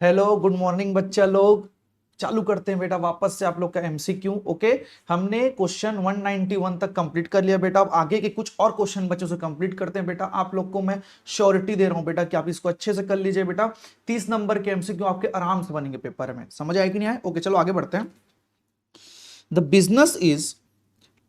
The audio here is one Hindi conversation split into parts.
हेलो गुड मॉर्निंग बच्चा लोग। चालू करते हैं बेटा वापस से आप लोग का एमसीक्यू। ओके, हमने क्वेश्चन 191 तक कंप्लीट कर लिया बेटा। अब आगे के कुछ और क्वेश्चन बच्चों से कंप्लीट करते हैं बेटा। आप लोग को मैं श्योरिटी दे रहा हूं बेटा कि आप इसको अच्छे से कर लीजिए बेटा। 30 नंबर के एमसीक्यू आपके आराम से बनेंगे पेपर में। समझ आए कि नहीं आए? ओके चलो आगे बढ़ते हैं। The business is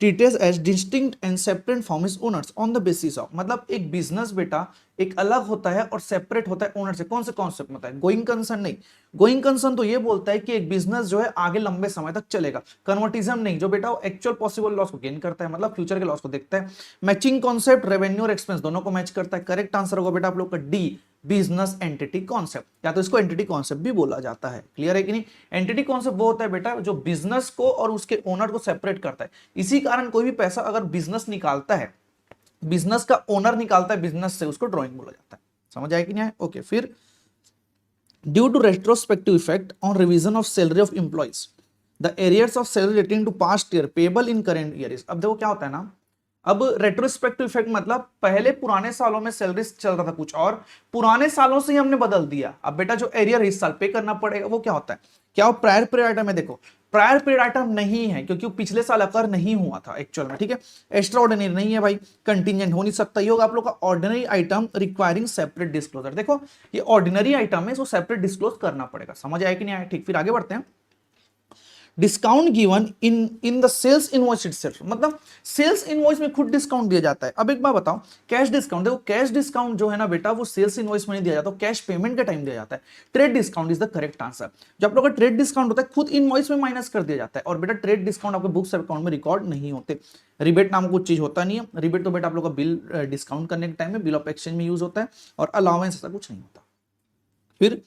treated as distinct and separate from its owners on the basis of, मतलब एक बिजनेस बेटा एक अलग होता है और सेपरेट होता है ओनर से। कौन से कॉन्सेप्ट होता है? गोइंग कंसर्न नहीं। गोइंग कंसर्न तो ये बोलता है कि एक बिजनेस जो है आगे लंबे समय तक चलेगा। कन्वर्टिज्म नहीं, जो बेटा वो एक्चुअल पॉसिबल लॉस को गेन करता है, मतलब फ्यूचर के लॉस को देखता है। मैचिंग कॉन्सेप्ट रेवेन्यू और एक्सपेंस दोनों को मैच करता है। करेक्ट आंसर होगा बेटा आप लोग का डी, बिजनेस एंटिटी कॉन्सेप्ट, या तो इसको एंटिटी कॉन्सेप्ट भी बोला जाता है। क्लियर है कि नहीं? एंटिटी कॉन्सेप्ट वो होता है बेटा जो बिजनेस को और उसके ओनर को सेपरेट करता है। इसी कारण कोई भी पैसा अगर बिजनेस निकालता है, बिजनेस का ओनर निकालता है बिजनेस से, उसको ड्रॉइंग बोला जाता है। समझ आया कि नहीं आया? ओके, फिर due to retrospective effect on revision of salary of employees the arrears of salary relating to past year payable in current year is. अब देखो क्या होता है ना, अब रेट्रोस्पेक्टिव इफेक्ट मतलब पहले पुराने सालों में सैलरी चल रहा था कुछ और, पुराने सालों से ही हमने बदल दिया। अब बेटा जो एरियर इस साल पे करना पड़ेगा वो क्या होता है? क्या वो प्रायर पीरियड आइटम है? देखो प्रायर पीरियड आइटम नहीं है क्योंकि वो पिछले साल अकर नहीं हुआ था एक्चुअल में। ठीक है, एक्स्ट्रा ऑर्डिनरी नहीं है भाई, कंटिजेंट हो नहीं सकता। ये होगा आप लोग का ordinary item requiring separate disclosure. देखो ये ऑर्डिनरी आइटम है, इसको सेपरेट डिस्क्लोज करना पड़ेगा। समझ आया कि नहीं आया? ठीक, फिर आगे बढ़ते हैं। Discount given in the sales invoice itself, मतलब सेल्स इनवॉइस में खुद डिस्काउंट दिया जाता है। अब एक बात बताओ, कैश डिस्काउंट, देखो कैश डिस्काउंट जो है ना बेटा वो सेल्स इनवॉइस में नहीं दिया जाता, कैश पेमेंट के टाइम दिया जाता है। Trade discount is the correct answer. जो आप लोग का ट्रेड डिस्काउंट होता है खुद इनवॉइस में माइनस कर दिया जाता है। और बेटा ट्रेड डिस्काउंट आपके बुक्स अकाउंट में रिकॉर्ड नहीं होते। रिबेट नाम कुछ चीज होता नहीं है। रिबेट तो बेटा आप लोग का बिल डिस्काउंट करने के टाइम में बिल ऑफ एक्सचेंज में यूज होता है, और अलाउंस ऐसा कुछ नहीं होता। फिर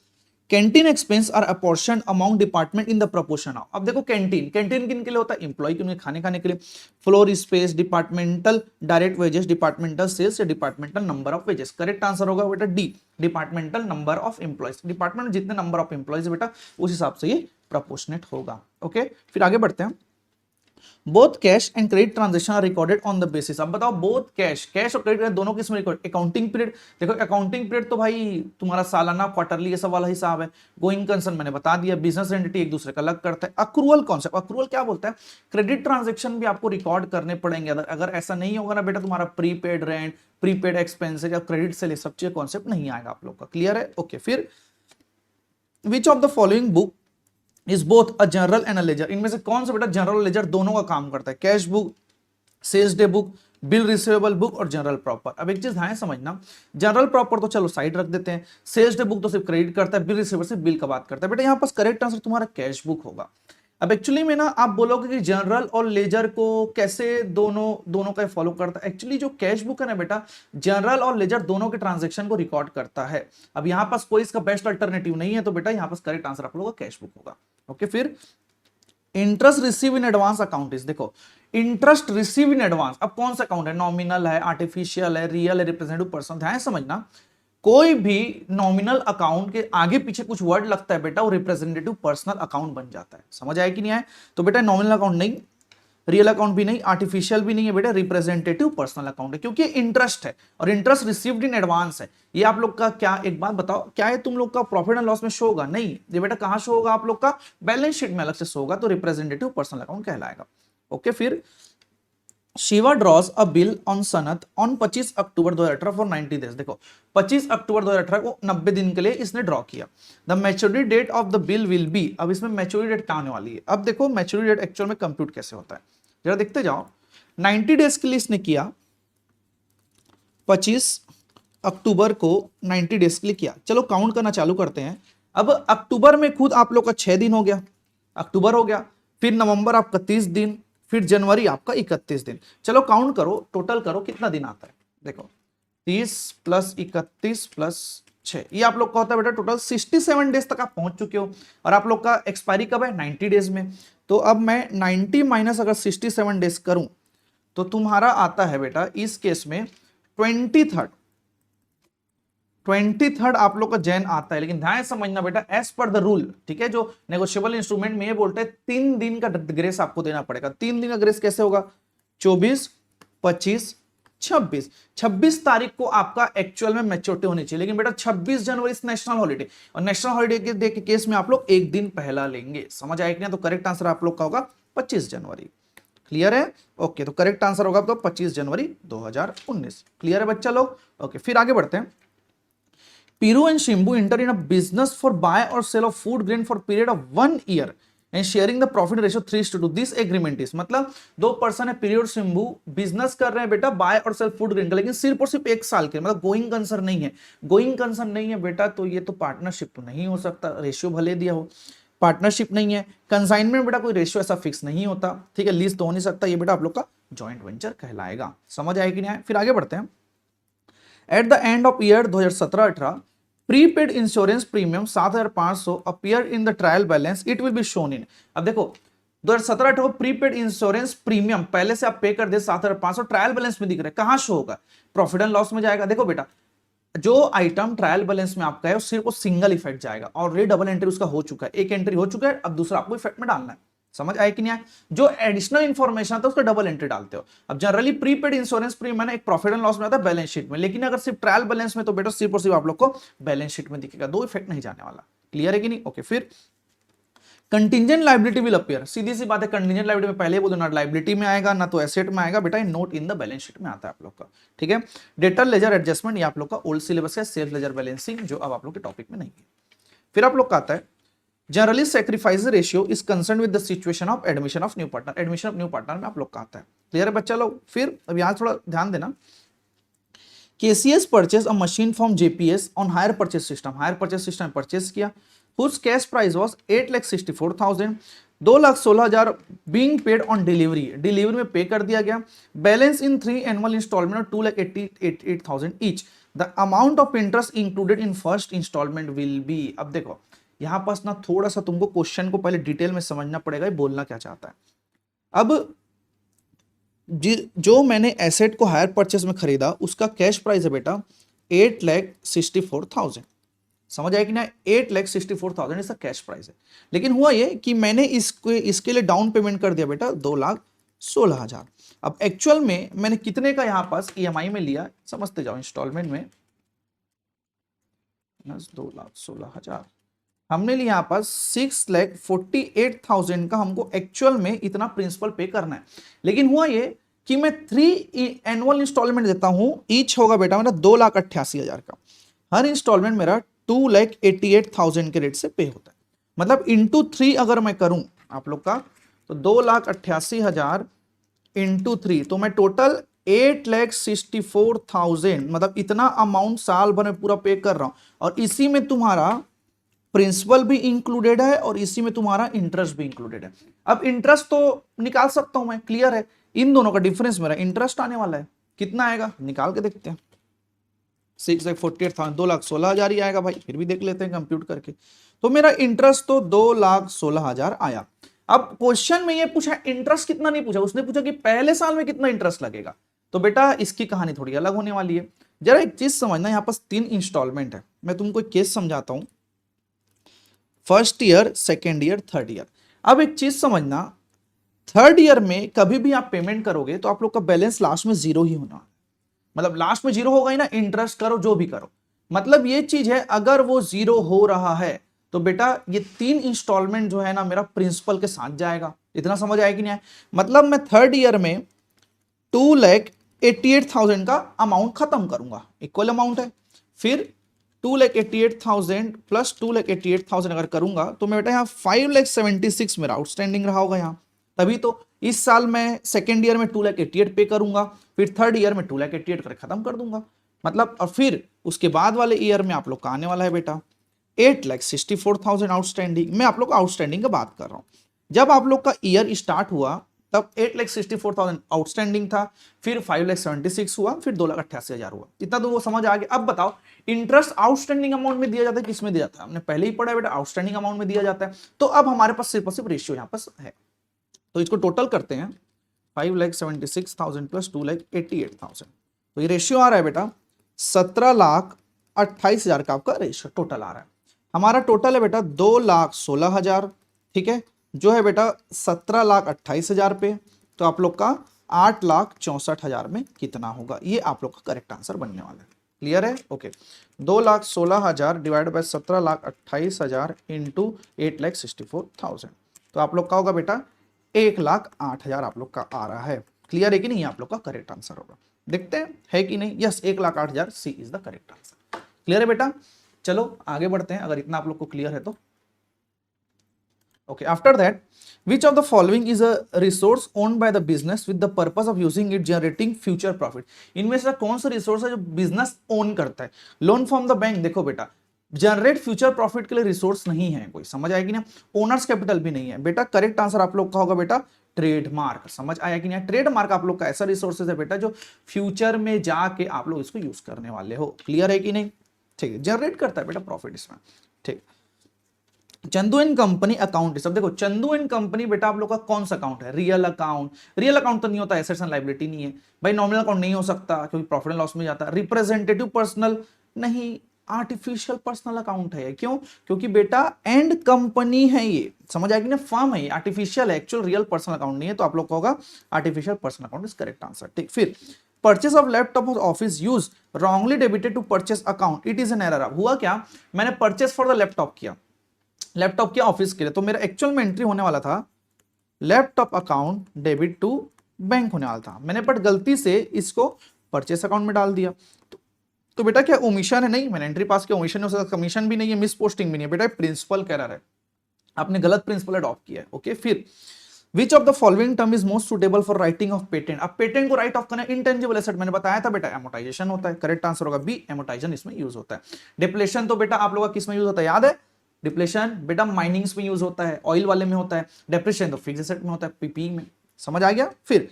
canteen expense are apportion amount department in the proportion of. अब देखो कैंटीन, कैंटीन किन के लिए होता है? एम्प्लॉय के लिए, खाने के लिए। Floor space, departmental direct wages, departmental sales या departmental number of wages. Correct answer होगा बेटा D, departmental number of employees. Department में जितने नंबर ऑफ एम्प्लॉयज बेटा उस हिसाब से ये प्रोपोर्शनेट होगा। ओके, फिर आगे बढ़ते हैं। Both cash and credit transaction are recorded on the basis. अब बताओ बोथ कैश, कैश और क्रेडिट दोनों किसमें रिकॉर्ड? Accounting period. देखो अकाउंटिंग पीरियड तो भाई तुम्हारा सालाना क्वार्टरली ये सब वाला हिसाब है। गोइंग कंसर्न मैंने बता दिया, बिजनेस एंटिटी एक दूसरे का अलग करता है। अक्रूवल कॉन्सेप्ट, अक्रूवल क्या बोलता है? क्रेडिट ट्रांजेक्शन भी आपको रिकॉर्ड करने पड़ेंगे। अगर ऐसा नहीं होगा ना बेटा, तुम्हारा प्रीपेड रेंट, प्रीपेड एक्सपेंसेस या क्रेडिट से सब चीज कॉन्सेप्ट नहीं आएगा आप लोग का। क्लियर है? ओके, फिर which of the following book is both a journal and a ledger. इनमें से कौन सा बेटा जनरल और लेजर दोनों का काम करता है? Cash book, sales day book, bill receivable book और जनरल प्रॉपर। अब एक चीज ध्यान समझना, जनरल प्रॉपर तो चलो साइड रख देते हैं, सेल्स डे बुक तो सिर्फ क्रेडिट करता है, बिल रिसीवेबल सिर्फ बिल का बात करता है। बेटा यहाँ पास करेक्ट आंसर तुम्हारा कैश बुक होगा। अब एक्चुअली में ना आप बोलोगे कि जनरल और लेजर को कैसे दोनों दोनों का फॉलो करता है। एक्चुअली जो कैश बुक है ना बेटा, जनरल और लेजर दोनों के ट्रांजेक्शन को रिकॉर्ड करता है। अब यहाँ पास कोई इसका बेस्ट अल्टरनेटिव नहीं है, तो बेटा यहाँ पास करेक्ट आंसर आप लोगों का कैश बुक होगा। ओके, फिर interest receive in advance account is, देखो इंटरेस्ट रिसीव इन एडवांस, अब कौन सा अकाउंट है? नॉमिनल है, आर्टिफिशियल है, रियल है, रिप्रेजेंटेटिव पर्सन। ध्यान समझना, कोई भी नॉमिनल अकाउंट के आगे पीछे कुछ वर्ड लगता है बेटा वो रिप्रेजेंटेटिव पर्सनल अकाउंट बन जाता है। समझ आया कि नहीं आया? तो बेटा नॉमिनल अकाउंट नहीं, रियल अकाउंट भी नहीं, आर्टिफिशियल भी नहीं है बेटा, रिप्रेजेंटेटिव पर्सनल अकाउंट है, क्योंकि इंटरेस्ट है और इंटरेस्ट रिसीव्ड इन एडवांस है। ये आप लोग का क्या, एक बात बताओ, क्या है तुम लोग का प्रॉफिट एंड लॉस में शो होगा? नहीं, ये बेटा कहां शो होगा? आप लोग का बैलेंस शीट में अलग से शो होगा, तो रिप्रेजेंटेटिव पर्सनल अकाउंट कहलाएगा। ओके, फिर Shiva draws a bill on Sanat on 25 October 2018 for 90 days. देखो 25 अक्टूबर 2018 को 90 दिन के लिए इसने ड्रॉ किया। The maturity date of the bill will be, अब इसमें मैच्योरिटी डेट क्या आने वाली है? अब देखो मैच्योरिटी डेट एक्चुअल में कंप्यूट कैसे होता है, जरा देखते जाओ। 90 डेज के लिए इसने किया, 25 अक्टूबर को 90 डेज के लिए किया। चलो काउंट करना चालू करते हैं। अब अक्टूबर में खुद आप लोग का 6 दिन हो गया, अक्टूबर हो गया, फिर नवंबर आपका 30 दिन, फिर जनवरी आपका 31 दिन। चलो काउंट करो, टोटल करो कितना दिन आता है। देखो 30 प्लस 31 प्लस 6, ये आप लोग का होता है बेटा टोटल 67 डेज तक आप पहुंच चुके हो। और आप लोग का एक्सपायरी कब है? 90 डेज में। तो अब मैं 90 माइनस अगर 67 डेज करूं तो तुम्हारा आता है बेटा इस केस में 23rd आप लोग का जैन आता है। लेकिन ध्यान समझना बेटा एज पर द रूल, ठीक है, जो नेगोशिएबल इंस्ट्रूमेंट में ये बोलते हैं 3 दिन का ग्रेस आपको देना पड़ेगा। 3 दिन का ग्रेस कैसे होगा? 24, 25, 26 तारीख को आपका एक्चुअल में मैच्योरिटी होनी चाहिए, लेकिन बेटा 26 जनवरी नेशनल हॉलिडे, और नेशनल हॉलिडे के केस में आप लोग एक दिन पहला लेंगे। समझ आए कि नहीं? तो करेक्ट आंसर आप लोग का होगा 25 जनवरी। क्लियर है? ओके, तो करेक्ट आंसर होगा तो 25 जनवरी 2019। क्लियर है बच्चा लोग? ओके, फिर आगे बढ़ते हैं। Piru and Shimbu enter in a business for buy or sale of food grain for period of 1 year and sharing the profit ratio 3:2. This agreement is, मतलब दो पर्सन है पीरू और शिम्बू, बिजनेस कर रहे हैं बेटा बाय और सेल फूड ग्रेन का, लेकिन सिर्फ और सिर्फ 1 साल के, मतलब गोइंग कंसर्न नहीं है। गोइंग कंसर्न नहीं है बेटा तो ये तो पार्टनरशिप तो नहीं हो सकता, रेशियो भले दिया हो, पार्टनरशिप नहीं है। कंसाइनमेंट बेटा कोई रेशियो ऐसा फिक्स नहीं होता, ठीक है, लीज तो हो नहीं सकता, ये बेटा आप लोग का जॉइंट वेंचर कहलाएगा। समझ आए कि नहीं आए? फिर आगे बढ़ते हैं। At the end of year 2017-18 prepaid insurance premium 7,500 appear in the trial balance, it will be shown in. अब देखो 2017-18 प्रीपेड इंश्योरेंस प्रीमियम पहले से आप पे कर दे 7,500, ट्रायल बैलेंस में दिख रहा है, कहां शो होगा? प्रॉफिट एंड लॉस में जाएगा। देखो बेटा जो आइटम ट्रायल बैलेंस में आपका है सिर्फ वो सिंगल इफेक्ट जाएगा, ऑलरेडी डबल एंट्री उसका हो चुका है, एक एंट्री हो चुका है, अब दूसरा आपको इफेक्ट में डालना है। समझ आए कि नहीं आए? जो एडिशनल इंफॉर्मेशन आता है उसका डबल एंट्री डालते हो। अब जनरली प्रीपेड इंश्योरेंस प्रीमियम एक प्रॉफिट एंड लॉस में आता है बैलेंस शीट में, लेकिन अगर सिर्फ ट्रायल बैलेंस में तो बेटा सिर्फ और सिर्फ आप लोग को बैलेंस शीट में दिखेगा, दो इफेक्ट नहीं जाने वाला। क्लियर है कि नहीं? ओके, फिर कंटिजेंट लाइबिलिटी विल अपीयर। सीधी सी बात है, कंटिजेंट लाइबिलिटी में पहले बोल दो ना लाइबिलिटी में आएगा ना तो एसेट में आएगा बेटा, note in the balance sheet में आता है आप लोग का। ठीक है, डेटर लेजर एडजस्टमेंट ये आप लोग का ओल्ड सिलेबस है, सेल्फ लेजर बैलेंसिंग जो अब आप लोग के टॉपिक में नहीं है। फिर आप लोग का आता है generally sacrifice ratio is concern with the situation of admission of new partner. Admission of new partner में आप लोग का आता है। क्लियर है बच्चा लोग? फिर अब यहां थोड़ा ध्यान देना, KCS purchase a machine from JPS on hire purchase system, hire purchase system purchase किया, whose cash price was 8,64,000, 2,16,000 being paid on delivery, delivery में पे कर दिया गया। बैलेंस इन 3 एनुअल इंस्टॉलमेंट और 2,88,000 each. The amount of interest included in first instalment will be. अब देखो यहां पास ना थोड़ा सा तुमको क्वेश्चन को पहले डिटेल में समझना पड़ेगा, बोलना क्या चाहता है। अब जो मैंने एसेट को हायर परचेस में खरीदा उसका कैश प्राइस है बेटा 8,64,000। समझ आया कि ना? 8,64,000 इसका कैश प्राइस है, लेकिन हुआ ये कि मैंने इसके लिए डाउन पेमेंट कर दिया बेटा 2,16,000। अब एक्चुअल में मैंने कितने का यहां पास ईएमआई में लिया, समझते जाओ। इंस्टॉलमेंट में 2,16,000 हमने लिया यहां पास 6,48,000 का, हमको एक्चुअल में इतना प्रिंसिपल पे करना है। लेकिन हुआ ये कि मैं 3 एनुअल इंस्टॉलमेंट देता हूं, ईच होगा बेटा मेरा 2,88,000 का। हर इंस्टॉलमेंट मेरा 2,88,000 के रेट से पे होता है, मतलब इंटू 3 अगर मैं करूं आप लोग का तो 2,88,000 इंटू 3, तो मैं टोटल 8,64,000 मतलब इतना अमाउंट साल भर में पूरा पे कर रहा हूं, और इसी में तुम्हारा प्रिंसिपल भी इंक्लूडेड है और इसी में तुम्हारा इंटरेस्ट भी इंक्लूडेड है। अब इंटरेस्ट तो निकाल सकता हूं मैं, क्लियर है? इन दोनों का डिफरेंस मेरा इंटरेस्ट आने वाला है, कितना आएगा निकाल के देखते हैं। 6,48,000 2,16,000 ही आएगा भाई, फिर भी देख लेते हैं कंप्यूट करके। तो मेरा इंटरेस्ट तो 2,16,000 आया। अब क्वेश्चन में ये पूछा इंटरेस्ट कितना नहीं पूछा, उसने पूछा कि पहले साल में कितना इंटरेस्ट लगेगा। तो बेटा इसकी कहानी थोड़ी अलग होने वाली है। जरा एक चीज समझना, यहाँ पास 3 इंस्टॉलमेंट है, मैं तुमको एक केस समझाता हूं। First year, second year, third year. अब एक चीज समझना, थर्ड ईयर में कभी भी आप पेमेंट करोगे तो आप लोग का बैलेंस लास्ट में 0 ही होना, मतलब लास्ट में 0 होगा ही ना, इंटरेस्ट करो जो भी करो। मतलब ये चीज है, अगर वो 0 हो रहा है तो बेटा ये 3 इंस्टॉलमेंट जो है ना मेरा प्रिंसिपल के साथ जाएगा। इतना समझ आया कि नहीं? मतलब मैं थर्ड ईयर में 2,88,000 का अमाउंट खत्म करूंगा, इक्वल अमाउंट है। फिर 2,88,000 प्लस 2,88,000 अगर करूंगा तो मैं बेटा यहाँ 5,76,000 मेरा आउटस्टैंडिंग रहा होगा यहाँ। तभी तो इस साल मैं सेकेंड ईयर में 2,88,000 पे करूंगा, फिर थर्ड ईयर में 2,88,000 कर खत्म कर दूंगा। मतलब और फिर उसके बाद वाले ईयर में आप लोग का आने वाला है बेटा 8,64,000 आउटस्टैंडिंग। मैं आप लोग आउटस्टैंडिंग का बात कर रहा हूं। जब आप लोग का ईयर स्टार्ट हुआ तब 8,64,000 आउटस्टैंडिंग था, फिर 5,76,000 हुआ, फिर 2,88,000 हुआ। इतना तो वो समझ आ गया। अब बताओ इंटरेस्ट आउटस्टैंडिंग अमाउंट में दिया जाता है, किस में दिया जाता है? हमने पहले ही पढ़ा है बेटा, आउटस्टैंडिंग अमाउंट में दिया जाता है। तो अब हमारे पास सिर्फ और सिर्फ रेशियो यहाँ पास है, तो इसको टोटल करते हैं 5,76,000 प्लस 2,88,000, तो ये रेशियो आ रहा है बेटा 17,28,000 का आपका रेशियो टोटल आ रहा है। हमारा टोटल है बेटा 2,16,000, ठीक है, जो है बेटा 17,28,000 पे। तो आप लोग का 8,64,000 में कितना होगा, ये आप लोग का करेक्ट आंसर बनने वाला है। क्लियर है? ओके। 2,16,000 डिवाइड बाय 17,28,000 इंटू 8,64,000, तो आप लोग का होगा बेटा 1,08,000 आप लोग का आ रहा है। क्लियर है कि नहीं? आप लोग का करेक्ट आंसर होगा। देखते हैं है कि नहीं। Yes, 1,08,000 C is the correct answer. Clear है बेटा? चलो आगे बढ़ते हैं, अगर इतना आप लोग को क्लियर है तो। Okay, after that, which of the following is a resource owned by the business with the purpose of using it generating future profit? इनमें से कौन सा रिसोर्स है जो बिजनेस ओन करता है? लोन फ्रॉम द बैंक, देखो बेटा जनरेट फ्यूचर प्रॉफिट के लिए रिसोर्स नहीं है कोई, समझ आएगी ना? ओनर्स कैपिटल भी नहीं है बेटा। करेक्ट आंसर आप लोग का होगा बेटा ट्रेडमार्क। समझ आया कि नहीं? ट्रेडमार्क आप लोग का ऐसा रिसोर्सेज है बेटा जो फ्यूचर में जाके आप लोग इसको यूज करने वाले हो। क्लियर है कि नहीं? ठीक है, जनरेट करता है बेटा प्रॉफिट इसमें। ठीक, चंदू एंड कंपनी अकाउंट। सब देखो, चंदू एंड कंपनी बेटा आप लोग का कौन सा अकाउंट है? Real account. रियल अकाउंट तो नहीं होता, एसेट्स एंड लायबिलिटी नहीं है भाई। नॉमिनल अकाउंट नहीं हो सकता क्योंकि प्रॉफिट एंड लॉस में जाता है। रिप्रेजेंटेटिव पर्सनल नहीं, आर्टिफिशियल पर्सनल अकाउंट है। क्यों? क्योंकि बेटा एंड कंपनी है ये, समझ आएगी ना? फर्म है ये, आर्टिफिशियल है, एक्चुअल रियल पर्सनल अकाउंट नहीं है। तो आप लोग का होगा artificial personal account is correct answer. ठीक, फिर purchase of laptop of office use wrongly debited to purchase account, it is an error. हुआ क्या? मैंने परचेस फॉर द लैपटॉप किया, लैपटॉप किया ऑफिस के लिए, तो मेरा एक्चुअल में एंट्री होने वाला था laptop account debit to bank होने वाला था। मैंने बट गलती से इसको परचेस अकाउंट में डाल दिया। तो बेटा क्या ओमिशन है? नहीं, मैंने एंट्री पास किया, ओमिशन नहीं हो सकता, कमीशन भी नहीं है, मिस पोस्टिंग भी नहीं है बेटा, प्रिंसिपल एरर है, आपने गलत प्रिंसिपल अडॉप्ट किया है। ओके, फिर which of the following term is most suitable for writing of patent? अब पेटेंट को राइट ऑफ करना इंटेंजिबल एसेट, मैंने बताया था बेटा एमोटाइजेशन होता है। करेक्ट आंसर होगा बी, एमोटाइजेशन इसमें यूज होता है। डिप्लेशन तो बेटा आप लोगों का किस में यूज होता है, याद है? डिप्लेशन बेटा माइनिंग्स में यूज होता है, ऑयल वाले में होता है। डेप्रेशिएशन तो फिक्स्ड एसेट में होता है, पीपी में। समझ आ गया? फिर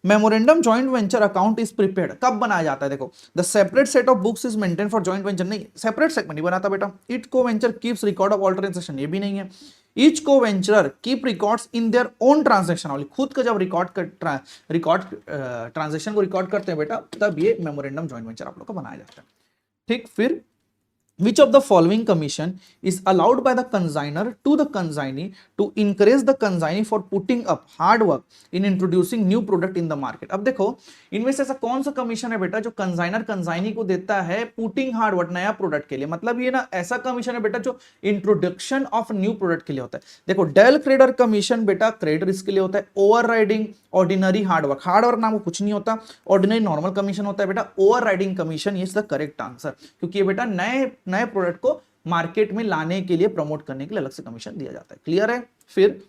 memorandum joint venture account is prepared कब बनाया जाता है? देखो, the separate set of books is maintain for joint venture, नहीं, सेपरेट सेट में नहीं बनाता बेटा। इट को venture keeps record of all transaction, ये भी नहीं है। ईच को venture keep records in their own transaction only, खुद का जब रिकॉर्ड ट्रांजैक्शन को रिकॉर्ड करते हैं बेटा, तब ये मेमोरेंडम जॉइंट वेंचर आप लोग का बनाया जाता है। ठीक, फिर which of the following commission is allowed by the consignor to the consignee to encourage the consignee for putting up hard work in introducing new product in the market? अब देखो, इनमें से ऐसा कौन सा कमीशन है बेटा जो कंसाइनर कंसाइनी को देता है पुटिंग हार्ड वर्क नया प्रोडक्ट के लिए? मतलब ये ना ऐसा कमीशन है बेटा जो इंट्रोडक्शन ऑफ न्यू प्रोडक्ट के लिए होता है। देखो, डेल क्रेडर कमीशन बेटा क्रेडिट रिस्क के लिए होता है। Over riding ordinary hard work, hard work नाम को कुछ नहीं होता, ऑर्डिनरी नॉर्मल कमीशन होता है बेटा। ओवर राइडिंग कमीशन ये द करेक्ट आंसर, क्योंकि ये बेटा नए प्रोडक्ट को मार्केट में लाने के लिए, प्रमोट करने के लिए अलग से कमीशन दिया जाता है। क्लियर है? फिर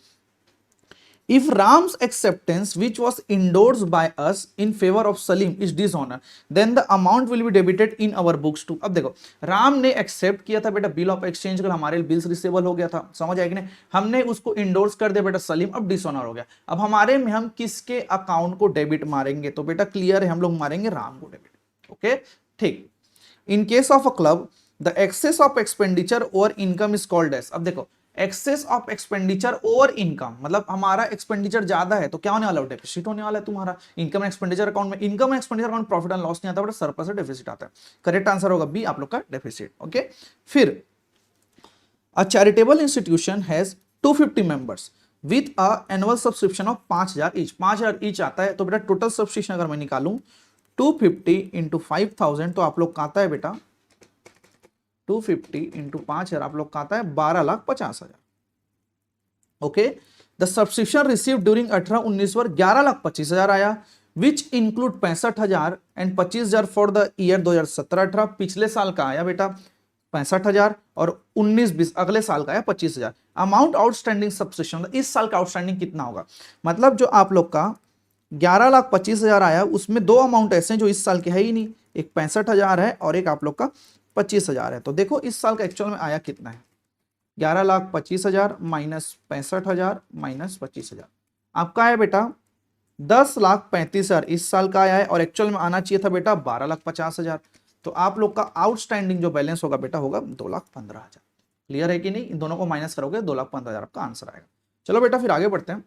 if Ram's acceptance which was endorsed by us in favor of Salim is dishonor, then the amount will be debited in our books too। अब देखो, राम ने एक्सेप्ट किया था बेटा बिल ऑफ एक्सचेंज का, हमारे बिल्स रिसीवेबल हो गया था, समझ आएगी ना? हमने उसको इंडोर्स कर दिया बेटा सलीम, अब डिसऑनर हो गया। अब हमारे में हम किसके अकाउंट को डेबिट मारेंगे? तो बेटा क्लियर है, हम लोग मारेंगे राम को डेबिट। ओके, ठीक। In case of a club the excess of expenditure over income is called as. अब देखो, excess of expenditure over income, मतलब हमारा एक्सपेंडिचर ज्यादा है तो क्या होने वाला है? डेफिसिट होने वाला है तुम्हारा। इनकम एक्सपेंडिचर अकाउंट में, income expenditure account profit and loss नहीं आता, बट सरप्लस से डेफिसिट आता है। करेक्ट आंसर होगा बी, आप लोग का डेफिसिट। ओके, फिर अ charitable institution has 250 members with a annual subscription of 5,000 each, 5,000 each आता है। तो बेटा टोटल सब्सक्रिप्शन अगर मैं निकालूं 250 इंटू 5,000, तो आप लोग का आता है बेटा 250 इंटू 5,000 आप लोग का आता है 12,50,000। Okay, the subscription receive during 18-19 वर्ष 11,25,000 आया, which include 65,000 and 25,000 for the year 2017-18। पिछले साल का आया बेटा 65,000 और 19-20 अगले साल का आया 25,000। अमाउंट आउटस्टैंडिंग सब्सक्रिप्शन, इस साल का आउटस्टैंडिंग कितना होगा? मतलब जो आप लोग का 11,25,000 आया, उसमें दो अमाउंट ऐसे हैं जो इस साल के है ही नहीं, एक 65,000 है और एक आप लोग का 25,000 है। तो देखो इस साल का एक्चुअल में आया कितना है? 11,25,000 माइनस 65,000 माइनस 25,000, आपका है बेटा 10,35,000 इस साल का आया है, और एक्चुअल में आना चाहिए था बेटा 12,50,000। तो आप लोग का आउटस्टैंडिंग जो बैलेंस होगा बेटा होगा 2,15,000। क्लियर है कि नहीं? इन दोनों को माइनस करोगे 2,15,000 आपका आंसर आएगा। चलो बेटा फिर आगे बढ़ते हैं।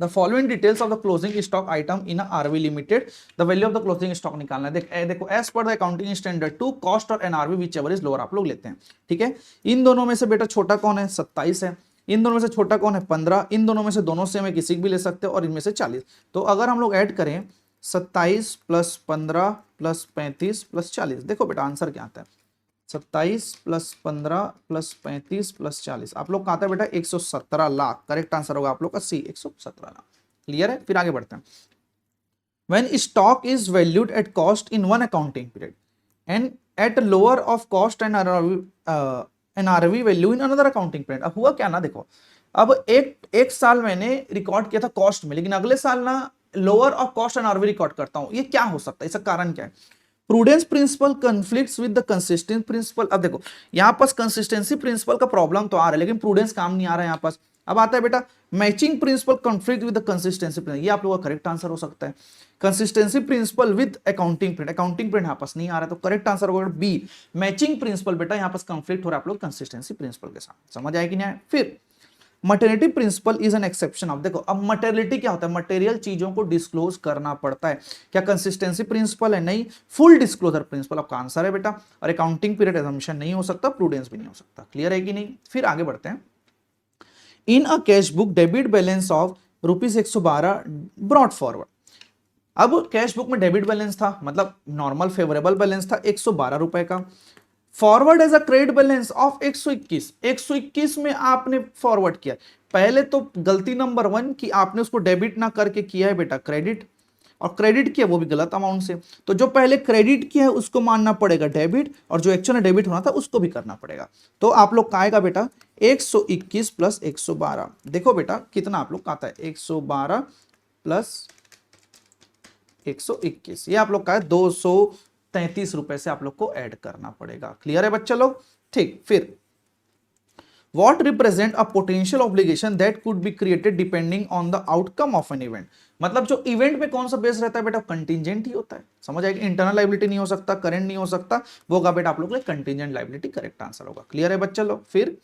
The following details of the closing stock item in a RV Limited, the value of the closing stock निकालना है। देखो as per the accounting standard to cost और NRV whichever is lower आप लोग लेते हैं। ठीक है, इन दोनों में से बेटा छोटा कौन है? 27 है, इन दोनों में से छोटा कौन है 15, इन दोनों में से दोनों से हमें किसी भी ले सकते हैं और इनमें से 40। तो अगर हम लोग ऐड करें 27 प्लस 15 प्लस 35 प्लस 40, देखो बेटा आंसर क्या आता है 27 प्लस 15 प्लस 35 प्लस 40, आप लोग का आता है बेटा 117 लाख। करेक्ट आंसर होगा आप लोग का सी 117 लाख। क्लियर है, फिर आगे बढ़ते हैं। When stock is valued at cost in one accounting period and at lower of cost and NRV value in another accounting period। अब हुआ क्या ना, देखो अब एक साल मैंने रिकॉर्ड किया था कॉस्ट में, लेकिन अगले साल ना lower of cost and RV record करता हूं, ये क्या हो सकता है, इसका कारण क्या है? Prudence principle conflicts with the consistent principle. अब देखो यहां पास कंसिस्टेंसी प्रिंसिपल का प्रॉब्लम तो आ रहा है, लेकिन प्रूडेंस काम नहीं आ रहा है यहां पास। अब आता है बेटा matching principal conflict with the consistency principle, ये आप लोगों का करेक्ट आंसर हो सकता है। Consistency principle with accounting print, accounting print यहां पास नहीं आ रहा है, तो करेक्ट आंसर होगा बी मैचिंग प्रिंसिपल। बेटा यहां पास कॉन्फ्लिक्ट हो रहा है आप लोग कंसिस्टेंसी प्रिंसिपल के साथ, समझ आएगी नहीं आए? फिर materiality principle is an exception. अब देखो अब मटेरियलिटी क्या होता है, मटेरियल चीजों को डिस्क्लोज करना पड़ता है, क्या कंसिस्टेंसी प्रिंसिपल है? नहीं, फुल डिस्क्लोजर प्रिंसिपल आपका आंसर है बेटा। और अकाउंटिंग पीरियड एजम्पशन नहीं हो सकता, प्रूडेंस भी नहीं हो सकता। क्लियर है कि नहीं? फिर आगे बढ़ते हैं। In a cash book debit balance of ₹112 brought forward. अब कैश बुक में डेबिट बैलेंस था, मतलब नॉर्मल फेवरेबल बैलेंस था 112 रुपए का। Forward as a credit balance of 121 में आपने फॉरवर्ड किया। पहले तो गलती नंबर 1 कि आपने उसको डेबिट ना करके किया है बेटा क्रेडिट, और क्रेडिट किया वो भी गलत अमाउंट से। तो जो पहले क्रेडिट किया है उसको मानना पड़ेगा डेबिट, और जो एक्चुअल डेबिट होना था उसको भी करना पड़ेगा। तो आप लोग का आएगा बेटा 121 प्लस 112। देखो बेटा कितना आप लोग का आता है 112 प्लस 121, ये आप लोग का है 233 रुपए से आप लोग को ऐड करना पड़ेगा। क्लियर है बच्चा लोग? ठीक, फिर What represent a potential obligation that could be created depending on the outcome of an event। मतलब जो इवेंट पे कौन सा बेस रहता है बेटा, कंटिजेंट ही होता है, समझ आएगी? इंटरनल लाइबिलिटी नहीं हो सकता, करंट नहीं हो सकता, वो होगा बेटा आप लोग के कंटिजेंट लाइबिलिटी। करेक्ट आंसर होगा। क्लियर है बच्चा लोग? फिर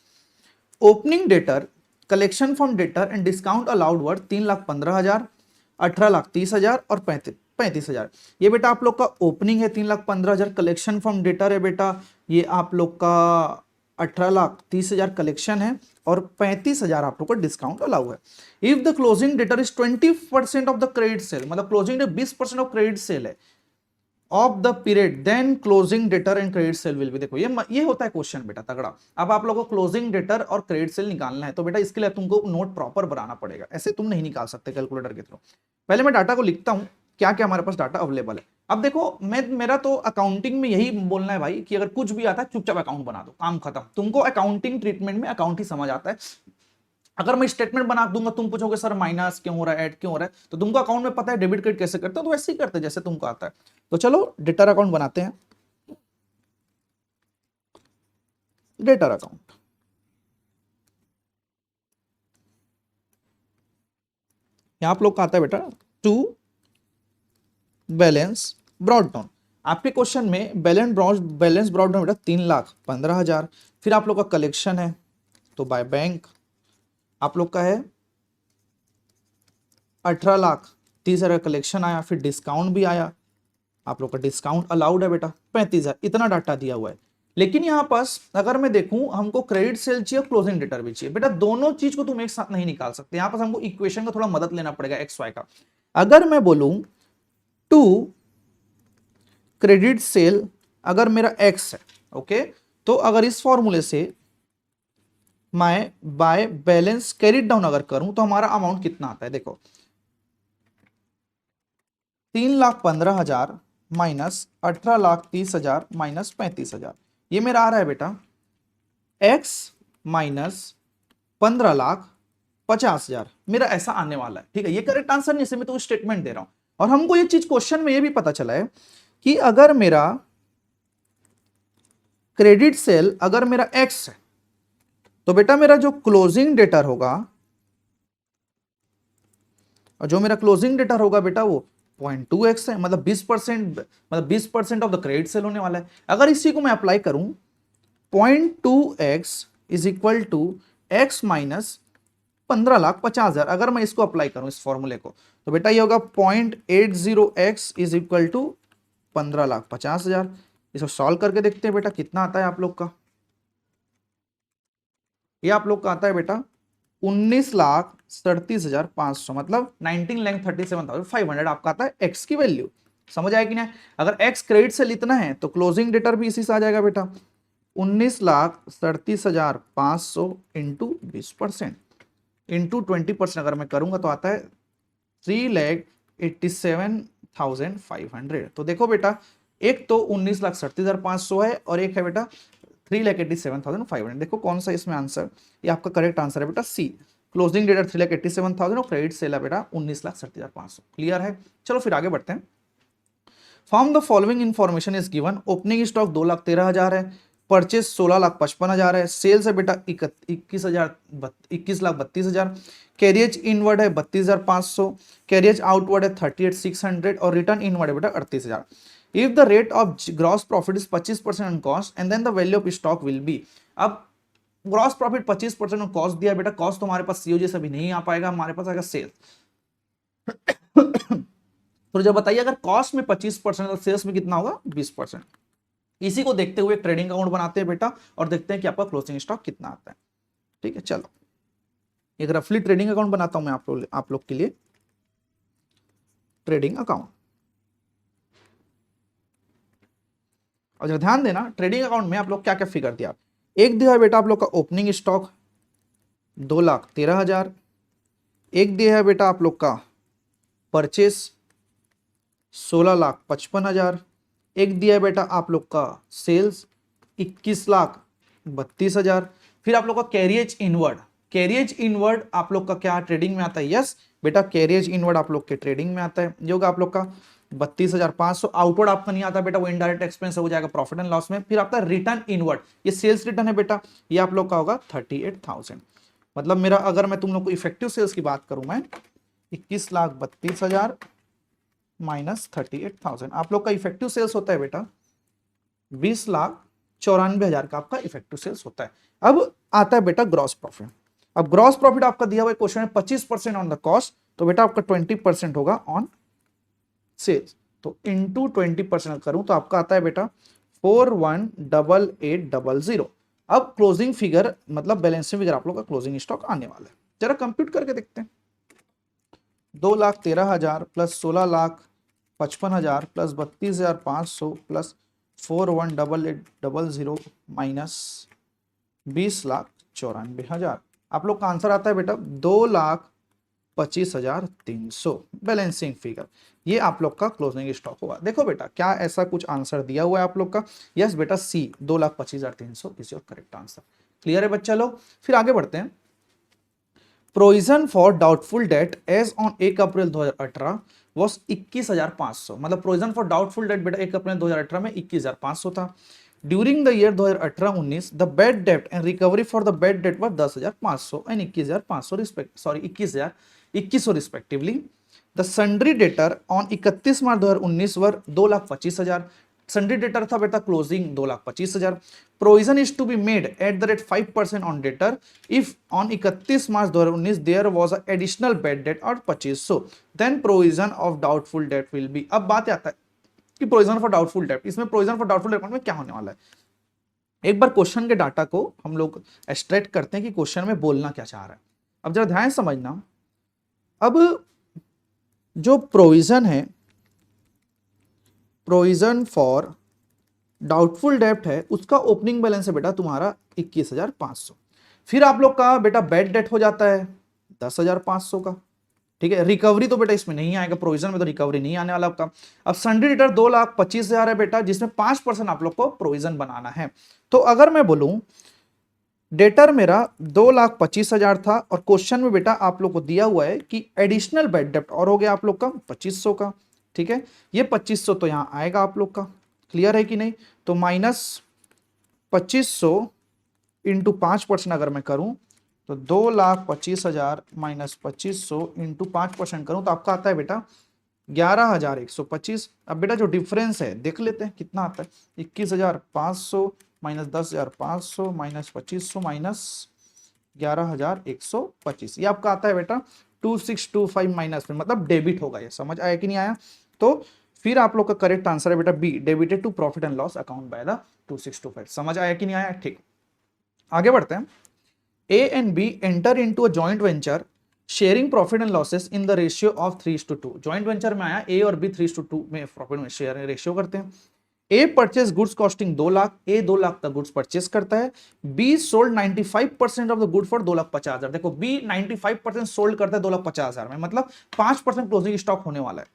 opening debtor, collection from debtor and discount allowed word 3,15,000, 18,30,000 और 35,000। ये बेटा आप लोग का ओपनिंग है 3,15,000, कलेक्शन फ्रॉम डेटर है बेटा ये आप लोग का 18,30,000 कलेक्शन है, और 35,000 आप लोग को डिस्काउंट अलाउ है। If the closing debtor is 20% of the credit sale, मतलब closing date 20% of credit sale है of the period, then closing debtor and credit sale will be. देखो ये होता है क्वेश्चन बेटा तगड़ा। अब आप लोगों को क्लोजिंग डेटर और क्रेडिट सेल निकालना है, तो बेटा इसके लिए तुमको नोट प्रॉपर बनाना पड़ेगा, ऐसे तुम नहीं निकाल सकते कैलकुलेटर के थ्रू। पहले मैं डाटा को लिखता हूं, क्या क्या हमारे पास डाटा अवेलेबल है। अब देखो मेरा तो अकाउंटिंग में यही बोलना है भाई कि अगर कुछ भी आता है चुपचाप अकाउंट बना दो, काम खत्म। तुमको अकाउंटिंग ट्रीटमेंट में अकाउंट ही समझ आता है। अगर मैं स्टेटमेंट बना दूंगा, तुम पूछोगे सर माइनस क्यों हो रहा है, ऐड क्यों हो रहा है, तो तुमको अकाउंट में पता है डेबिट क्रेडिट कैसे करते हो, तो वैसे ही करते जैसे तुमको आता है। तो चलो डेटर अकाउंट बनाते हैं। डेटर अकाउंट, यहां आप लोग का आता है बेटा टू बैलेंस ब्रॉट डाउन। आपके क्वेश्चन में बैलेंस ब्रॉट डाउन बेटा 3,15,000। फिर आप लोग का कलेक्शन है तो बाय बैंक आप लोग का है 18,30,000 कलेक्शन आया, फिर डिस्काउंट भी आया, आप लोग का डिस्काउंट अलाउड है बेटा 35,000। इतना डाटा दिया हुआ है। लेकिन यहां पास अगर मैं देखूं हमको क्रेडिट सेल चाहिए, क्लोजिंग डेटर भी चाहिए। बेटा दोनों चीज को तुम एक साथ नहीं निकाल सकते, यहां पास हमको इक्वेशन का थोड़ा मदद लेना पड़ेगा एक्स वाई का। अगर मैं बोलूं टू क्रेडिट सेल, अगर मेरा एक्स है ओके, तो अगर इस फॉर्मूले से मैं बाय बैलेंस कैरिड डाउन अगर करूं तो हमारा अमाउंट कितना आता है, देखो 3,15,000 माइनस 18,30,000 माइनस 35,000, ये मेरा आ रहा है बेटा x माइनस 15,50,000, मेरा ऐसा आने वाला है। ठीक है, ये करेक्ट आंसर नहीं, इसे मैं तो स्टेटमेंट दे रहा हूं। और हमको ये चीज क्वेश्चन में ये भी पता चला है कि अगर मेरा क्रेडिट सेल अगर मेरा x है, तो बेटा मेरा जो क्लोजिंग डेटर होगा, और जो मेरा क्लोजिंग डेटर होगा बेटा वो 0.2x है, मतलब 20%, मतलब 20% ऑफ द क्रेडिट सेल होने वाला है। अगर इसी को मैं अप्लाई करूं 0.2x is equal to x minus 15,50,000, अगर मैं इसको अप्लाई करूं इस फॉर्मूले को, तो बेटा ये होगा 0.80x इज इक्वल टू 15,50,000। इसको सॉल्व करके देखते हैं बेटा कितना आता है आप लोग का। ये आप लोग का आता है बेटा 19,37,500 मतलब 19,37,500 आपका आता है एक्स की वैल्यू। समझ आया कि नहीं? अगर एक्स क्रेडिट से लिखना है तो क्लोजिंग डेटर भी इसी से आ जाएगा बेटा, 19,37,500 इंटू 20% इंटू 20% अगर मैं करूंगा तो आता है 3,87,500। तो देखो बेटा, एक तो 19,37,500 है और एक है बेटा 3,87,500। देखो कौन सा इसमें आंसर, ये आपका करेक्ट आंसर है बेटा सी। क्लोजिंग डेट 3,87,000 और क्रेडिट सेल है बेटा 19,37,500। क्लियर है? चलो फिर आगे बढ़ते हैं। Form the following information is given. Opening stock 2,13,000 है, परचेज 16,55,000 है, सेल्स है बेटा 21,32,000, कैरियज इनवर्ड है 32,500, कैरियज आउटवर्ड है 38,600 और रिटर्न इनवर्ड है बेटा 38,000। If the rate of gross profit is 25% on cost and then the value of stock will be. अब ग्रॉस प्रॉफिट 25% ऑन कॉस्ट दिया बेटा, कॉस्ट तो हमारे पास सीओजी से भी नहीं आ पाएगा, हमारे पास आएगा सेल्स। तो जब बताइए अगर कॉस्ट में 25% और सेल्स में कितना होगा 20%। इसी को देखते हुए ट्रेडिंग अकाउंट बनाते हैं बेटा और देखते हैं कि आपका क्लोजिंग स्टॉक कितना आता है। ठीक है, चलो एक रफली ट्रेडिंग अकाउंट बनाता हूं मैं आप लोग के लिए। ट्रेडिंग अकाउंट, और जब ध्यान देना ट्रेडिंग अकाउंट में आप लोग क्या क्या फिगर दिया, एक दिया है बेटा आप लोग का ओपनिंग स्टॉक 2,13,000, एक दिया है बेटा आप लोग का परचेस 16,55,000, एक दिया है बेटा आप लोग का सेल्स 21,32,000, फिर आप लोग का कैरियज इनवर्ड। कैरियज इनवर्ड आप लोग का क्या ट्रेडिंग में आता है? यस बेटा, कैरियज इनवर्ड आप लोग के ट्रेडिंग में आता है, जो कि आप लोग का 32,500। आउटवर्ड आपका नहीं आता बेटा, वो इनडायरेक्ट एक्सपेंस हो जाएगा प्रॉफिट एंड लॉस में। फिर आपका रिटर्न इनवर्ड, ये सेल्स रिटर्न है बेटा, ये आप लोग का होगा 38,000। मतलब मेरा अगर मैं तुम लोग को इफेक्टिव सेल्स की बात करूं मैं 21,32,000 माइनस 38,000, आप लोग का इफेक्टिव सेल्स होता है बेटा 20,94,000 का आपका इफेक्टिव सेल्स होता है। अब आता है बेटा ग्रॉस प्रॉफिट। अब ग्रॉस प्रॉफिट आपका दिया हुआ क्वेश्चन है 25% ऑन द कॉस्ट, तो बेटा आपका 20% होगा ऑन सेल्स। तो इंटू 20% करूं तो आपका आता है बेटा 418800। अब क्लोजिंग फिगर मतलब बैलेंसिंग फिगर आप लोग का क्लोजिंग स्टॉक आने वाला है, जरा कंप्यूट करके देखते हैं। 2,13,000 प्लस 16,55,000 प्लस 32,500 प्लस 418800 माइनस 20,94,000। आप लोग का आंसर आता है बेटा 2,25,300 बैलेंसिंग फिगर। ये आप लोग का क्लोजिंग स्टॉक होगा। देखो बेटा क्या ऐसा कुछ आंसर दिया हुआ है आप लोग का? यस बेटा C 2,25,300 is your correct answer. Clear है बच्चा लोग? फिर आगे बढ़ते हैं। Provision for doubtful debt as on 1 April 2018 was 21,500। मतलब प्रोविजन फॉर डाउटफुल डेट बेटा 1 अप्रैल 2018 में 21,500 था। During the year 2018-19 the bad debt and recovery for the bad debt were 10,500 एंड 21,500 21,000 respectively. The sundry debtor on 31 March 2019 were 2,25,000। Sundry debtor था बेटा closing 2,25,000। Provision is to be made at the rate 5% on debtor if on 31 March 2019 there was a additional bad debt और 2500 then provision of doubtful debt will be. अब बात आता है कि प्रोविजन फॉर डाउटफुल डेट, इसमें प्रोविजन फॉर डाउटफुल डेट में क्या होने वाला है? एक बार क्वेश्चन के डाटा को हम लोग एक्सट्रैक्ट करते हैं कि क्वेश्चन में बोलना क्या चाह रहा है। अब जरा ध्यान समझना, अब जो प्रोविजन है, प्रोविजन फॉर डाउटफुल डेट है, उसका ओपनिंग बैलेंस है बेटा तुम्हारा 21,500। फिर आप लोग का बेटा बैड डेट हो जाता है 10,500 का। ठीक है, रिकवरी तो बेटा इसमें नहीं आएगा, प्रोविजन में तो रिकवरी नहीं आने वाला आपका। अब सन्ड्री डेटर 2,25,000 है बेटा, जिसमें 5% आप लोग को प्रोविजन बनाना है। तो अगर मैं बोलूं डेटर मेरा 2,25,000 था और क्वेश्चन में बेटा आप लोग को दिया हुआ है कि एडिशनल बैड डेट और हो गया आप लोग का 2,500 का। ठीक है, ये 2,500 तो यहां आएगा आप लोग का। क्लियर है कि नहीं? तो माइनस 2,500 इंटू 5% अगर मैं करूं तो 2,25,000 माइनस 2,500 इंटू 5% करूं तो आपका आता है बेटा 11,125। अब बेटा जो डिफरेंस है देख लेते हैं कितना आता है। 21,500 माइनस 10,500 माइनस 2,500 माइनस 11,125, ये आपका आता है बेटा 2,625 माइनस में, मतलब डेबिट होगा। ये समझ आया कि नहीं आया? तो फिर आप लोग का करेक्ट आंसर है बेटा B, debited to profit and loss account by the 2,625। समझ आया कि नहीं आया? ठीक, आगे बढ़ते हैं। A and B enter into a joint venture sharing profit and losses in the ratio of 3:2. joint venture में आया A और B 3:2 में प्रॉफिट में शेयर रेशियो करते हैं। A purchase goods costing 2 lakh, A 2 lakh का गुड्स परचेज करता है। B sold 95% of the good for 2,50,000। देखो B 95% सोल्ड करता है 2,50,000 में, मतलब 5% क्लोजिंग स्टॉक होने वाला है।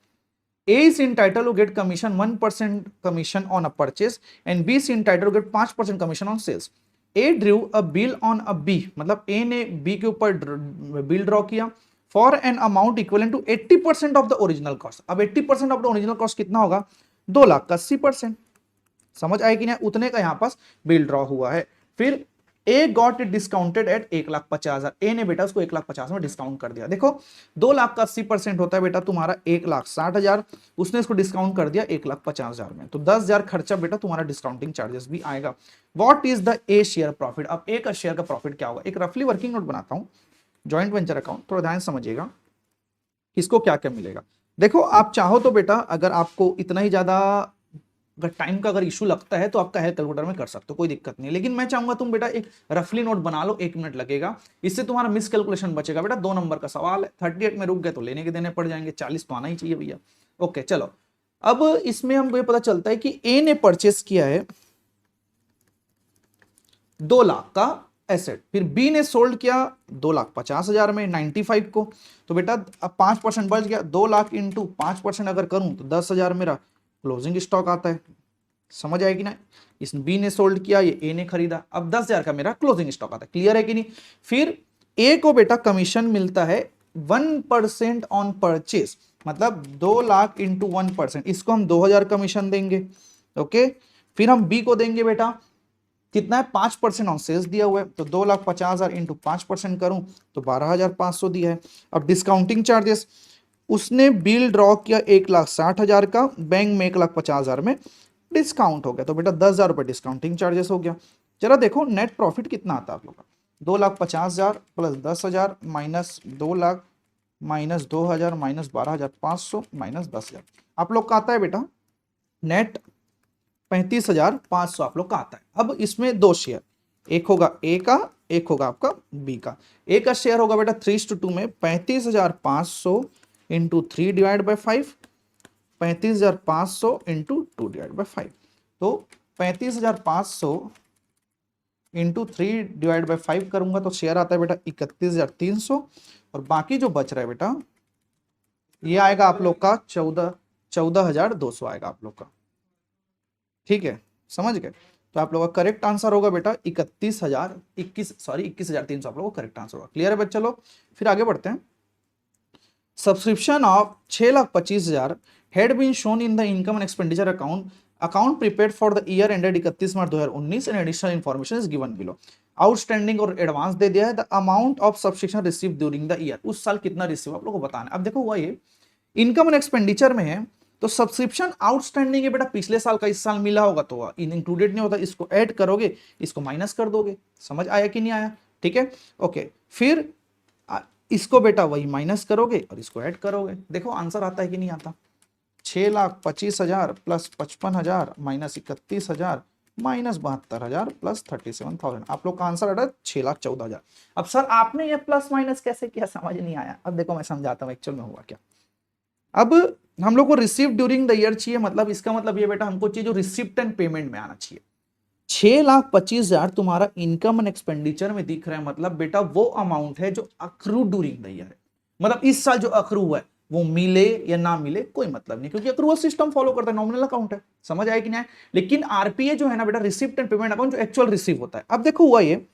A is entitled to get commission 1% commission on a purchase and B is entitled to get 5% commission on sales. A drew a bill on a B, मतलब A ने B के ऊपर बिल ड्रॉ किया for an amount equivalent to 80% of the original cost. अब 80% ऑफ द ओरिजिनल कॉस्ट कितना होगा? 2 लाख का 80%। समझ आए कि नहीं? उतने का यहां पास बिल ड्रॉ हुआ है। फिर ए गॉट इट डिस्काउंटेड एट 1,50,000। ए ने बेटा उसको 1,50,000 में डिस्काउंट कर दिया। देखो 2 लाख का 80% होता है बेटा तुम्हारा 1,60,000, उसने इसको डिस्काउंट कर दिया 1,50,000 में, तो 10,000 खर्चा बेटा तुम्हारा डिस्काउंटिंग चार्जेस भी आएगा। What is the A share profit? अब ए का शेयर का प्रॉफिट क्या होगा? एक रफली वर्किंग नोट बनाता हूं, ज्वाइंट वेंचर अकाउंट, थोड़ा ध्यान समझिएगा किसको क्या क्या मिलेगा। देखो आप चाहो तो बेटा अगर आपको इतना ही ज्यादा अगर टाइम का अगर इशू लगता है तो आपका है कैलकुलेटर में कर सकते हो, कोई दिक्कत नहीं, लेकिन मैं चाहूंगा तुम बेटा एक रफली नोट बना लो, 1 मिनट लगेगा, इससे तुम्हारा मिस कैलकुलेशन बचेगा। बेटा 2 नंबर का सवाल है, 38 में रुक गए तो लेने के देने पड़ जाएंगे, 40 तो आना ही चाहिए भैया। ओके चलो, अब इसमें हमको ये पता चलता है कि ए ने परचेस किया है 2 लाख का एसेट, फिर बी ने सोल्ड किया 2,50,000 में 95 को, तो बेटा अब 5% बच गया, 2 लाख इंटू 5% अगर करूं तो 10,000 मेरा क्लोजिंग स्टॉक आता है। समझ आएगी ना? इस बी ने सोल्ड किया, ये ए ने खरीदा, अब 10,000 का मेरा क्लोजिंग स्टॉक आता है। क्लियर है कि नहीं? फिर ए को बेटा कमीशन मिलता है 1% ऑन परचेस, मतलब 2 लाख इंटू 1%, इसको हम 2,000 कमीशन देंगे। ओके, फिर हम बी को देंगे बेटा कितना है? 5% ऑन सेल्स दिया हुआ है, तो 2,50,000 इंटू 5% करूं तो 12,500 दिया है। अब डिस्काउंटिंग चार्जेस, उसने बिल ड्रॉ किया 1,60,000 का, बैंक में 1,50,000 में डिस्काउंट हो गया, तो बेटा 10,000 रुपए डिस्काउंटिंग चार्जेस हो गया। जरा देखो नेट प्रॉफिट कितना आता है आप लोग का? 2,50,000 plus 10,000 minus 2 lakh minus 2,000 minus 12,500 minus 10,000, आप लोग का आता है बेटा नेट 35,500 आप लोग का आता है। अब इसमें 2 शेयर, एक होगा ए का, एक होगा आपका बी का। ए का शेयर होगा बेटा 3:2 में 35,500 into 3 divide by 5, 35,500 into 2 divide by 5, तो 35,500 इंटू 3 डिवाइड बाई 5 करूंगा तो शेयर आता है बेटा 31,300, और बाकी जो बच रहा है बेटा ये आएगा आप लोग का 14,200 आएगा आप लोग का। ठीक है, समझ गए? तो आप लोग का करेक्ट आंसर होगा बेटा 21,300 आप लोगों का करेक्ट आंसर होगा। क्लियर है बच्चा लोग? फिर आगे बढ़ते हैं। Subscription of 6,25,000 had been shown in the income and expenditure account prepared for the year ended 31 March 2019 and additional information is given below। Outstanding और एडवांस दे दिया है। The amount of subscription receive during the year, उस साल कितना रिसीव आप लोग को बताना है। अब देखो हुआ ये इनकम एंड एक्सपेंडिचर में है, तो सब्सक्रिप्शन आउटस्टैंडिंग है बेटा पिछले साल का इस साल मिला होगा तो इंक्लूडेड नहीं होता, इसको ऐड करोगे, इसको माइनस कर दोगे। समझ आया कि नहीं आया? ठीक है, ओके, फिर इसको बेटा वही माइनस करोगे और इसको ऐड करोगे। देखो आंसर आता है कि नहीं आता? 6,25,000 प्लस 55,000 माइनस 31,000 माइनस 72,000 प्लस 37,000, आप लोग का आंसर आता है 6,14,000। अब सर आपने ये प्लस माइनस कैसे किया, समझ नहीं आया। अब देखो मैं समझाता हूँ एक्चुअल में हुआ क्या। अब हम लोग को रिसीव ड्यूरिंग द ईयर चाहिए, मतलब इसका मतलब ये बेटा हमको चाहिए जो रिसिप्ट एंड पेमेंट में आना चाहिए। 6,25,000 तुम्हारा इनकम एंड एक्सपेंडिचर में दिख रहा है, मतलब बेटा वो अमाउंट है जो अक्रू ड्यूरिंग द ईयर है, मतलब इस साल जो अक्रू हुआ है वो मिले या ना मिले कोई मतलब नहीं, क्योंकि अक्रूवल सिस्टम फॉलो करता है, नॉमिनल अकाउंट है। समझ आया कि नहीं? लेकिन आरपीए जो है ना बेटा रिसिप्ट एंड पेमेंट अकाउंट जो एक्चुअल रिसीव होता है। अब देखो हुआ ये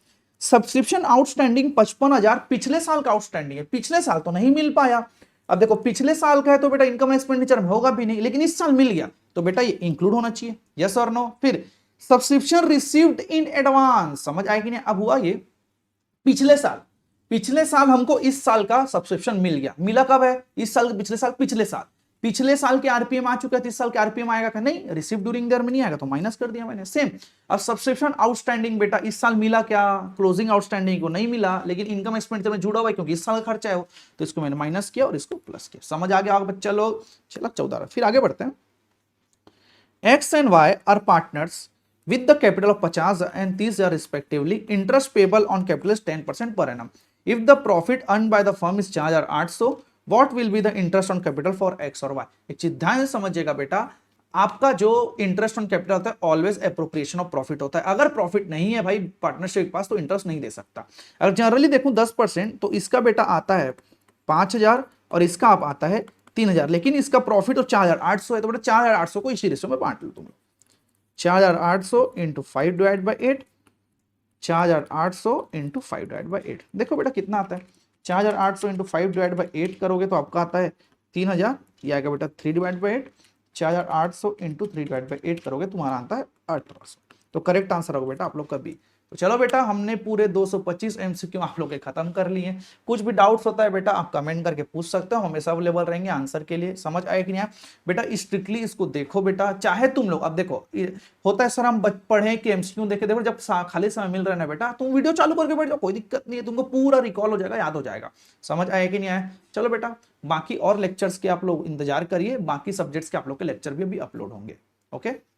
सब्सक्रिप्शन आउटस्टैंडिंग 55,000 पिछले साल का आउटस्टैंडिंग है, पिछले साल तो नहीं मिल पाया। अब देखो पिछले साल का है तो बेटा इनकम एक्सपेंडिचर में होगा भी नहीं, लेकिन इस साल मिल गया तो बेटा ये इंक्लूड होना चाहिए, यस और नो। फिर सब्सक्रिप्शन रिसीव्ड इन एडवांस, समझ आएगी नहीं? अब हुआ ये पिछले साल हमको इस साल का सब्सक्रिप्शन मिल गया, मिला कब है? इस साल, पिछले साल के आरपीएम आ चुका है, इस साल के आरपीएम आएगा क्या? नहीं, रिसीव ड्यूरिंग देयर में नहीं आएगा तो माइनस कर दिया मैंने। सेम अब सब्सक्रिप्शन आउटस्टैंडिंग बेटा इस साल मिला क्या? क्लोजिंग आउटस्टैंडिंग को नहीं मिला, लेकिन इनकम एक्सपेंडिचर में जुड़ा हुआ है क्योंकि इस साल का खर्चा है वो, तो इसको मैंने माइनस किया और इसको प्लस किया। समझ आ गया बच्चा लोग? 6,14,000। फिर आगे बढ़ते हैं। X and Y are partners with the capital of 50 and 30,000 respectively, interest payable on capital is 10% per annum. If the profit earned by the firm is 4,800, what will be the interest on capital for x और y? एक चीज ध्यान से समझिएगा बेटा, आपका जो इंटरेस्ट ऑन कैपिटल होता है ऑलवेज एप्रोप्रिएशन ऑफ प्रॉफिट होता है। अगर प्रॉफिट नहीं है भाई पार्टनरशिप के पास तो इंटरेस्ट नहीं दे सकता। अगर जनरली देखूं 10%, तो इसका बेटा आता है 5,000 और इसका आप आता है 3,000, लेकिन इसका प्रॉफिट और 4,800 है, तो बेटा 4,800 को इसी रेशो में बांट लो तुम। 4,800 into 5 divide by 8, 4,800 into 5 divide by 8। देखो बेटा कितना आता है, 4,800 इंटू 5 डिवाइड बाई 8 करोगे तो आपका आता है 3,000, ये आएगा बेटा 3 divide by 8। 4,800 into 3 divide by 8 करोगे तुम्हारा आता है 1800। तो करेक्ट आंसर होगा बेटा आप लोग का बी। तो चलो बेटा हमने पूरे 225 एमसीक्यू आप लोग के खत्म कर लिए। कुछ भी डाउट्स होता है बेटा आप कमेंट करके पूछ सकते हो, हमेशा अवेलेबल रहेंगे आंसर के लिए। समझ आए कि नहीं बेटा? स्ट्रिक्टली इसको देखो बेटा, चाहे तुम लोग, अब देखो होता है सर हम पढ़े कि एमसीक्यू देखे, देखो जब खाली समय मिल रहा है ना बेटा, तुम वीडियो चालू करके बैठ जाओ, कोई दिक्कत नहीं है, तुमको पूरा रिकॉल हो जाएगा, याद हो जाएगा। समझ आए कि नहीं आया? चलो बेटा बाकी और लेक्चर्स के आप लोग इंतजार करिए, बाकी सब्जेक्ट्स के आप लोग के लेक्चर भी अभी अपलोड होंगे। ओके।